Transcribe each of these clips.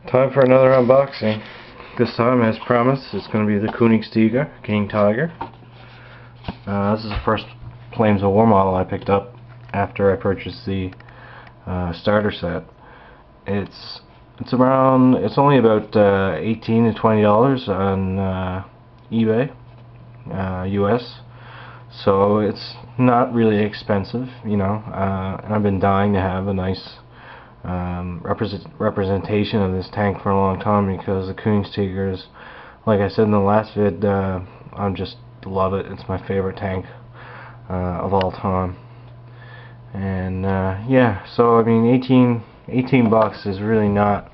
Time for another unboxing. This time, as promised, it's going to be the Koenigstiger, King Tiger. This is the first Flames of War model I picked up after I purchased the starter set. It's only about $18 to $20 on eBay, US. So it's not really expensive, you know. And I've been dying to have a nice representation of this tank for a long time, because the Koenigstiger is, like I said in the last vid, I just love it. It's my favorite tank of all time. And yeah, so I mean, 18 bucks is really not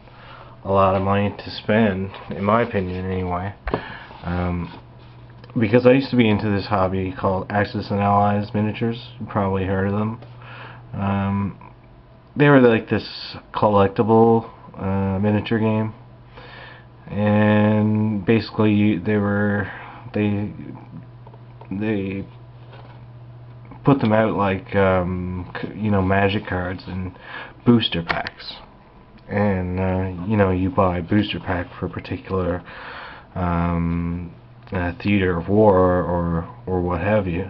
a lot of money to spend, in my opinion anyway, because I used to be into this hobby called Axis and Allies miniatures. You probably heard of them. They were like this collectible miniature game, and basically they put them out like you know, magic cards and booster packs, and you know, you buy a booster pack for a particular theater of war or what have you,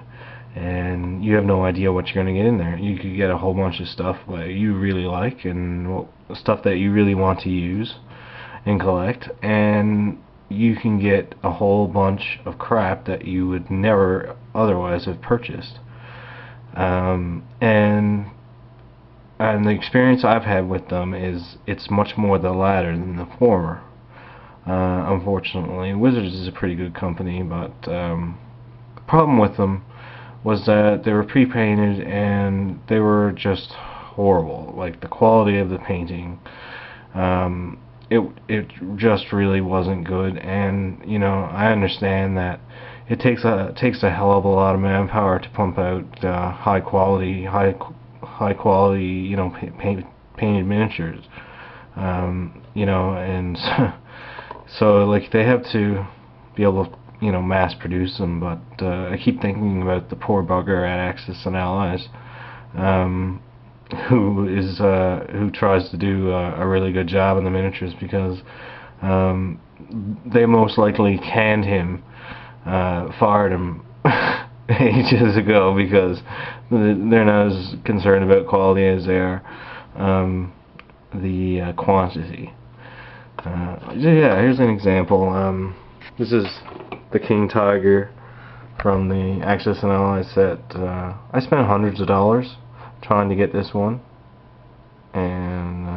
and you have no idea what you're going to get in there. You could get a whole bunch of stuff that you really like, and stuff that you really want to use and collect, and you can get a whole bunch of crap that you would never otherwise have purchased. And the experience I've had with them is it's much more the latter than the former. Unfortunately, Wizards is a pretty good company, but the problem with them was that they were pre-painted and they were just horrible. Like, the quality of the painting, it just really wasn't good. And you know, I understand that it takes a hell of a lot of manpower to pump out high quality, you know, painted miniatures. You know, and so like, they have to be able to, you know, mass produce them. But I keep thinking about the poor bugger at Axis and Allies, who tries to do a really good job in the miniatures, because they most likely canned him, fired him ages ago, because they're not as concerned about quality as they are the quantity. Yeah, here's an example. This is the King Tiger from the Axis and Allies set. I spent hundreds of dollars trying to get this one, and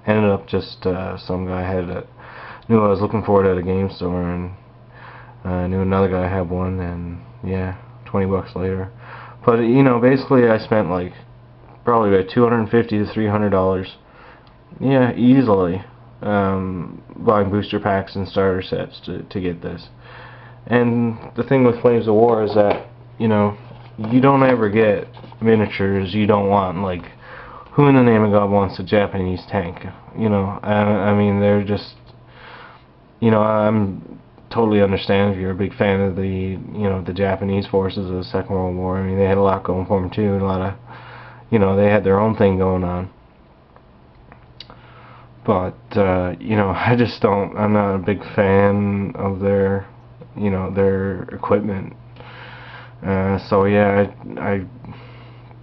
ended up just some guy knew I was looking for it at a game store, and knew another guy had one, and yeah, 20 bucks later. But you know, basically I spent like probably about $250 to $300, yeah, easily, buying booster packs and starter sets to get this. And the thing with Flames of War is that, you know, you don't ever get miniatures you don't want. Like, who in the name of God wants a Japanese tank? You know, I mean, they're just, you know, I'm totally understand if you're a big fan of the, you know, the Japanese forces of the Second World War. I mean, they had a lot going for them too, and a lot of, you know, they had their own thing going on. But you know, I'm not a big fan of their, you know, their equipment. So yeah, I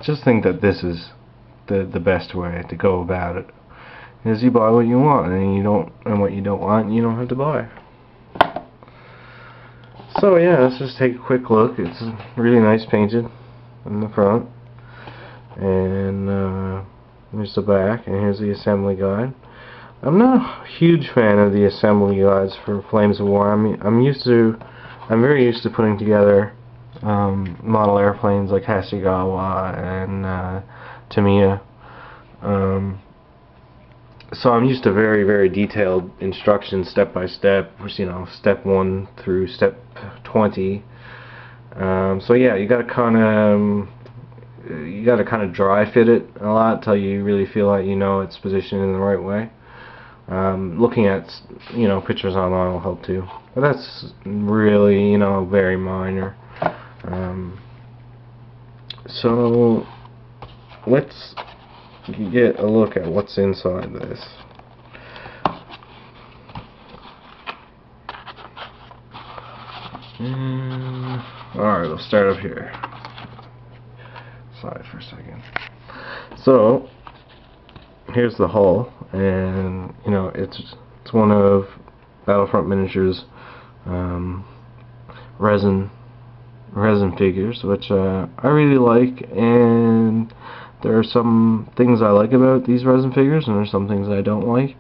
just think that this is the best way to go about it. Is you buy what you want, and what you don't want, you don't have to buy. So yeah, let's just take a quick look. It's really nice painted in the front, and here's the back, and here's the assembly guide. I'm not a huge fan of the assembly guides for Flames of War. I mean, I'm very used to putting together model airplanes like Hasegawa and Tamiya. So I'm used to very, very detailed instructions, step by step. You know, step 1 through step 20. So yeah, you gotta kind of dry fit it a lot till you really feel like you know it's positioned in the right way. Looking at, you know, pictures online will help too, but that's really, you know, very minor. So let's get a look at what's inside this. Alright, let's start up here. Slide for a second. So, here's the hull, and you know, it's one of Battlefront Miniatures resin figures, which I really like, and there are some things I like about these resin figures, and there's some things I don't like.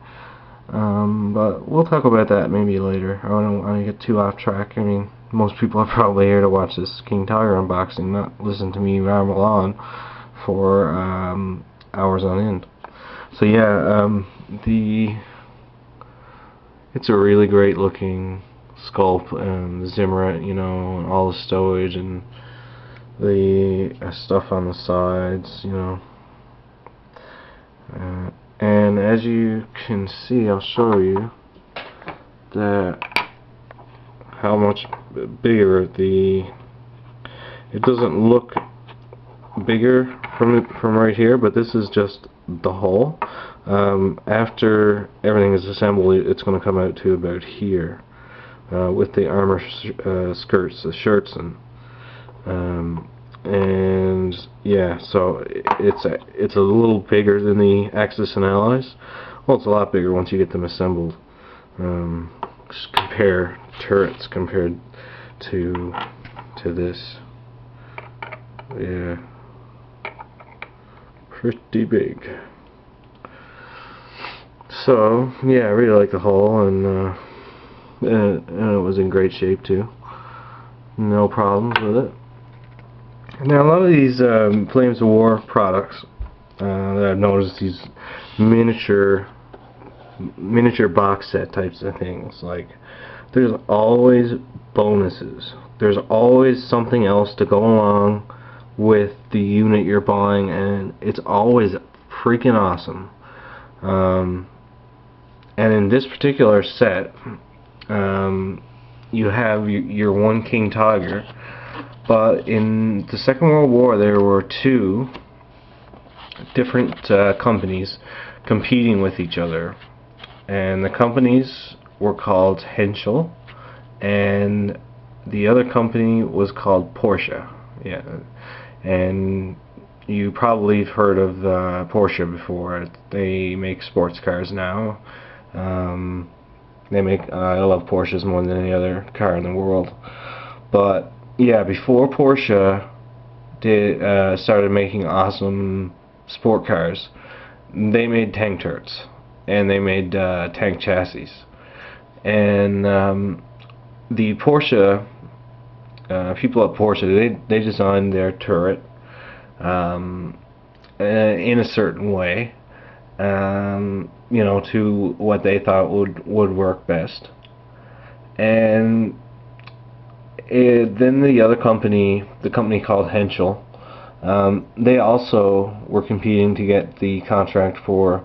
But we'll talk about that maybe later. I don't want to get too off track. I mean, most people are probably here to watch this King Tiger unboxing, not listen to me ramble on for hours on end. So yeah, it's a really great looking sculpt, and the Zimmerit, you know, and all the stowage and the stuff on the sides, you know. And as you can see, I'll show you that how much bigger it doesn't look bigger from right here, but this is just the hull. After everything is assembled, it's going to come out to about here, with the armor skirts, the shirts, and yeah, so it's a little bigger than the Axis and Allies. Well, it's a lot bigger once you get them assembled. Just compare turrets compared to this. Yeah, pretty big. So yeah, I really like the hull, and it was in great shape too. No problems with it. Now, a lot of these Flames of War products that I've noticed, these miniature box set types of things, like there's always bonuses. There's always something else to go along with the unit you're buying, and it's always freaking awesome. And in this particular set, you have your one King Tiger, but in the Second World War there were two different companies competing with each other, and the companies were called Henschel, and the other company was called Porsche. Yeah, and you probably have heard of Porsche before. They make sports cars now. I love Porsches more than any other car in the world. But yeah, before Porsche started making awesome sport cars, they made tank turrets, and they made tank chassis. And the Porsche people at Porsche, they designed their turret in a certain way, you know, to what they thought would work best. And then the other company, the company called Henschel, they also were competing to get the contract for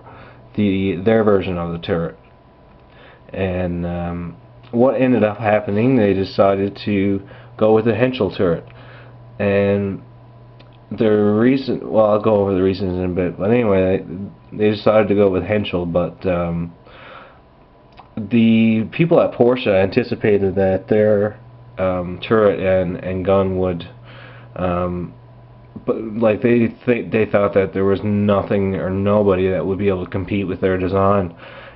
their version of the turret. And what ended up happening, they decided to go with the Henschel turret. And the reason, well, I'll go over the reasons in a bit, but anyway, they decided to go with Henschel, but the people at Porsche anticipated that their turret and gun would, but like they thought that there was nothing or nobody that would be able to compete with their design,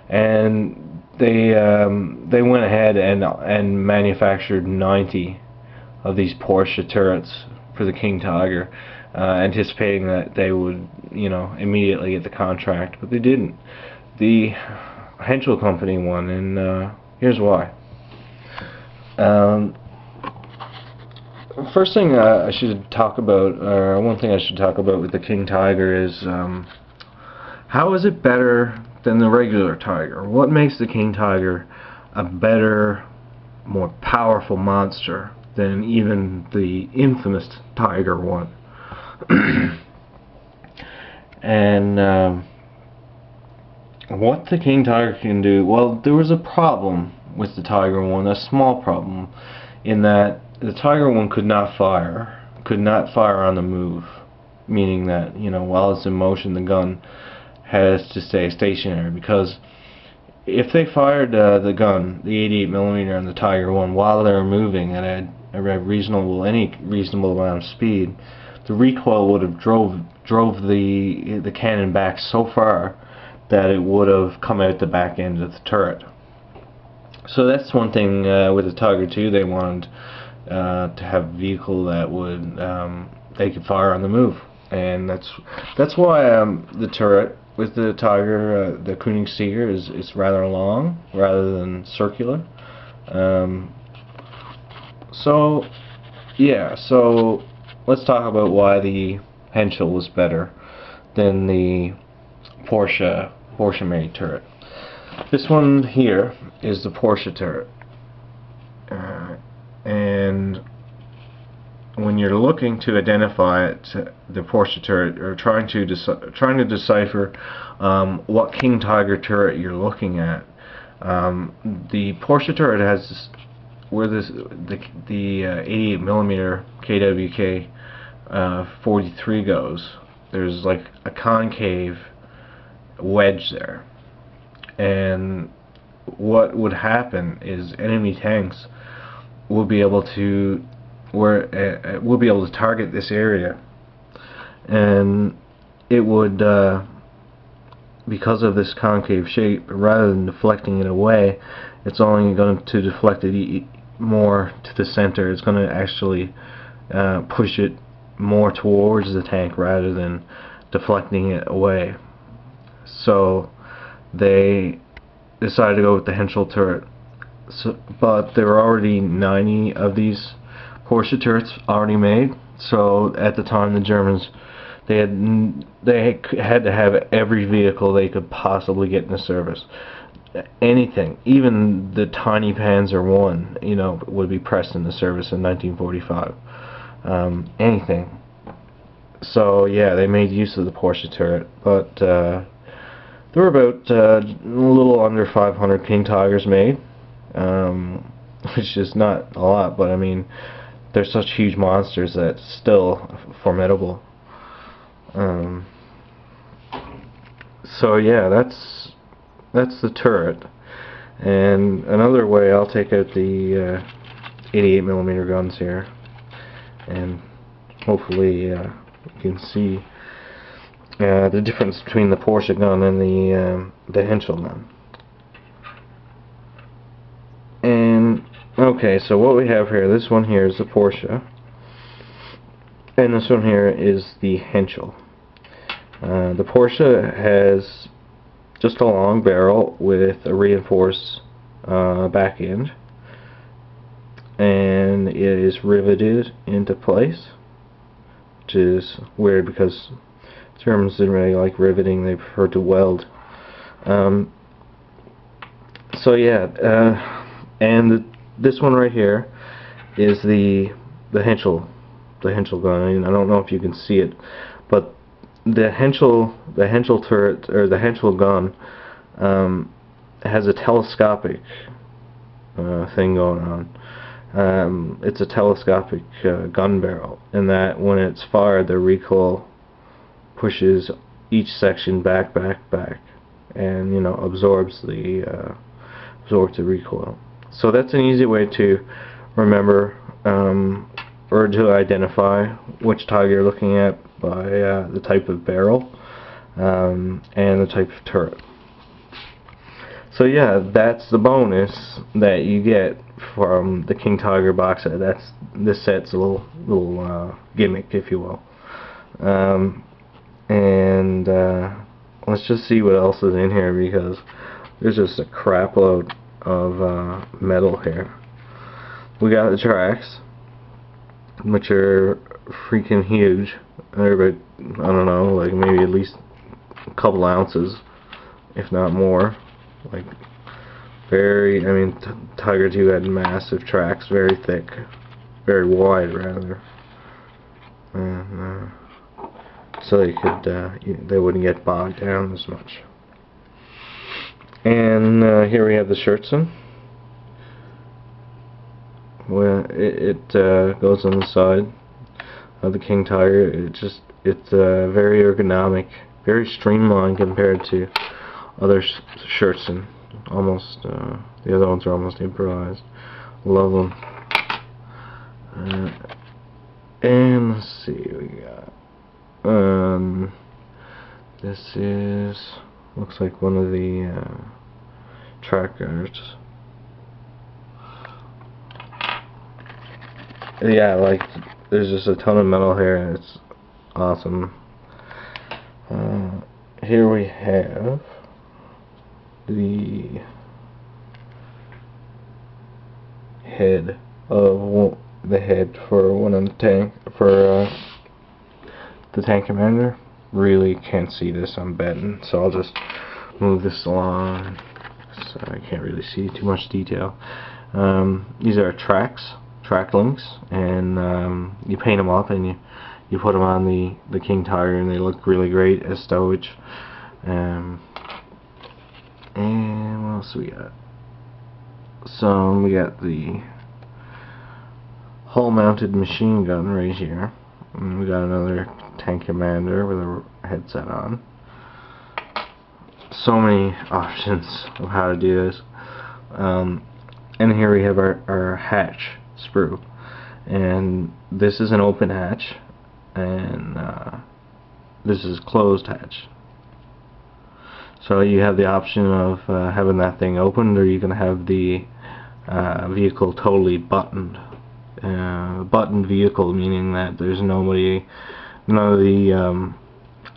and they went ahead and manufactured 90 of these Porsche turrets for the King Tiger, anticipating that they would, you know, immediately get the contract, but they didn't. The Henschel company won, and here's why. First thing I should talk about, or one thing I should talk about with the King Tiger is how is it better than the regular Tiger? What makes the King Tiger a better, more powerful monster than even the infamous Tiger 1? And what the King Tiger can do, well, there was a problem with the Tiger 1, a small problem, in that the Tiger 1 could not fire on the move, meaning that, you know, while it's in motion the gun has to stay stationary, because if they fired the gun, the 88mm on the Tiger 1 while they were moving at a any reasonable amount of speed, the recoil would have drove the cannon back so far that it would have come out the back end of the turret. So that's one thing with the Tiger 2. They wanted to have a vehicle that would they could fire on the move, and that's why the turret with the Tiger, the Koenigstiger, is rather long rather than circular. So yeah, so let's talk about why the Henschel was better than the Porsche made turret. This one here is the Porsche turret, and when you're looking to identify it, the Porsche turret, or trying to decipher what King Tiger turret you're looking at, the Porsche turret has this, where the 88mm KWK 43 goes. There's like a concave wedge there, and what would happen is enemy tanks will be able to target this area, and it would because of this concave shape, rather than deflecting it away, it's only going to deflect it more to the center. It's going to actually push it more towards the tank rather than deflecting it away. So they decided to go with the Henschel turret. But there were already 90 of these Porsche turrets already made. So at the time, the Germans they had to have every vehicle they could possibly get into service. Anything, even the tiny Panzer I, would be pressed into service in 1945. Anything. So yeah, they made use of the Porsche turret, but there were about a little under 500 King Tigers made, which is not a lot, but I mean, they're such huge monsters that it's still formidable. So yeah, that's the turret. And another way, I'll take out the 88mm guns here, and hopefully you can see the difference between the Porsche gun and the Henschel gun. And okay, so what we have here, this one here is the Porsche, and this one here is the Henschel. The Porsche has just a long barrel with a reinforced back end, and it is riveted into place, which is weird because Germans didn't really like riveting, they preferred to weld. So yeah, and this one right here is the Henschel gun. I mean, I don't know if you can see it, but the Henschel turret, or the Henschel gun, has a telescopic thing going on. It's a telescopic gun barrel, in that when it's fired, the recoil pushes each section back, and absorbs the recoil. So that's an easy way to remember or to identify which Tiger you're looking at by the type of barrel and the type of turret. So yeah, that's the bonus that you get from the King Tiger box set. This set's a little gimmick, if you will. And let's just see what else is in here, because there's just a crap load of metal here. We got the tracks, which are freaking huge. They're about, I don't know, like maybe at least a couple ounces, if not more. Like very, I mean, Tiger 2 had massive tracks, very thick, very wide rather, and so they could they wouldn't get bogged down as much. And here we have the Scherzen. Well, it goes on the side of the King Tiger. It's very ergonomic, very streamlined compared to other Scherzen. almost the other ones are almost improvised. Love them. And let's see what we got. This looks like one of the track guards. Yeah, like there's just a ton of metal here, and it's awesome. Here we have the head for one of the tank for the tank commander. Really can't see this, I'm betting, so I'll just move this along so I can't really see too much detail. These are track links, and you paint them up and you put them on the Koenigstiger, and they look really great as stowage. And what else we got? So we got the hull mounted machine gun right here, and we got another tank commander with a headset on. So many options of how to do this. And here we have our hatch sprue, and this is an open hatch, and this is closed hatch. So you have the option of having that thing opened, or you can have the vehicle totally buttoned. Buttoned vehicle, meaning that there's none of the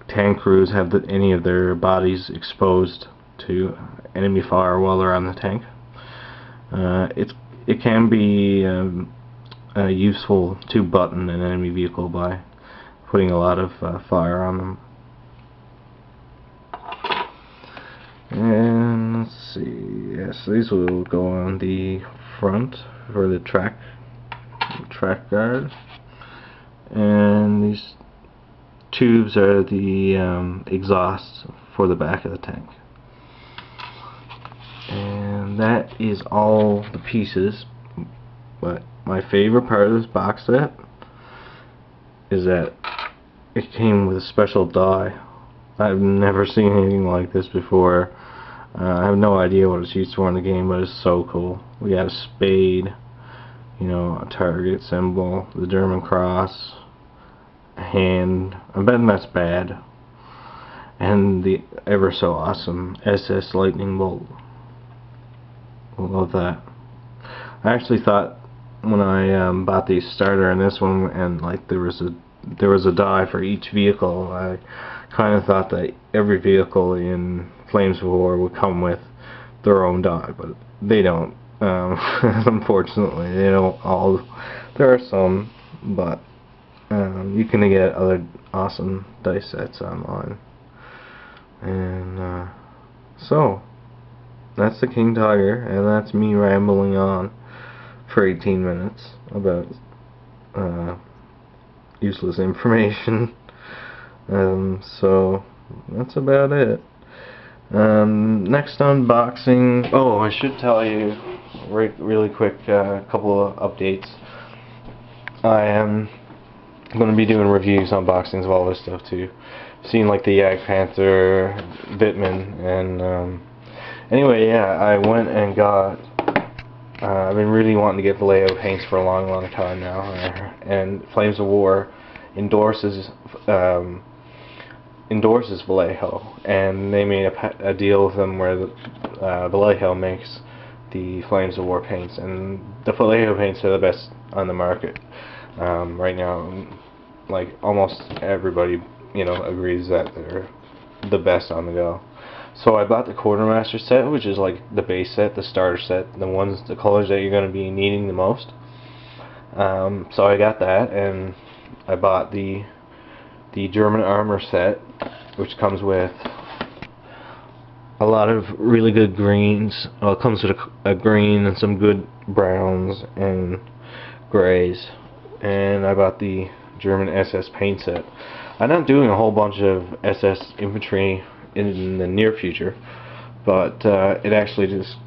tank crews have any of their bodies exposed to enemy fire while they're on the tank. It can be useful to button an enemy vehicle by putting a lot of fire on them. And let's see, yes, these will go on the front for the track guard, and these tubes are the exhaust for the back of the tank. And that is all the pieces, but my favorite part of this box set is that it came with a special die. I've never seen anything like this before. I have no idea what it's used for in the game, but it's so cool. We got a spade, you know, a target symbol, the German cross, a hand. I'm betting that's bad. And the ever so awesome SS lightning bolt. Love that. I actually thought when I bought the starter and this one, and like there was a die for each vehicle, I kind of thought that every vehicle in Flames of War would come with their own die, but they don't. Unfortunately, they don't all. There are some, but you can get other awesome dice sets online. And so that's the Koenigstiger, and that's me rambling on for 18 minutes about useless information. So that's about it. Next unboxing. Oh, I should tell you really quick, couple of updates. I am going to be doing reviews, unboxings of all this stuff too. Seen like the Legendary Panzer Wittmann, and anyway, yeah, I went and got. I've been really wanting to get Vallejo paints for a long time now, and Flames of War endorses Vallejo, and they made a deal with them where Vallejo makes the Flames of War paints, and the Vallejo paints are the best on the market right now. Like almost everybody, you know, agrees that they're the best on the go. So I bought the Quartermaster set, which is like the base set, the starter set, the colors that you're going to be needing the most. So I got that, and I bought the German armor set, which comes with a lot of really good greens. Well, it comes with a green and some good browns and grays. And I bought the German SS paint set. I'm not doing a whole bunch of SS infantry in the near future, but it actually just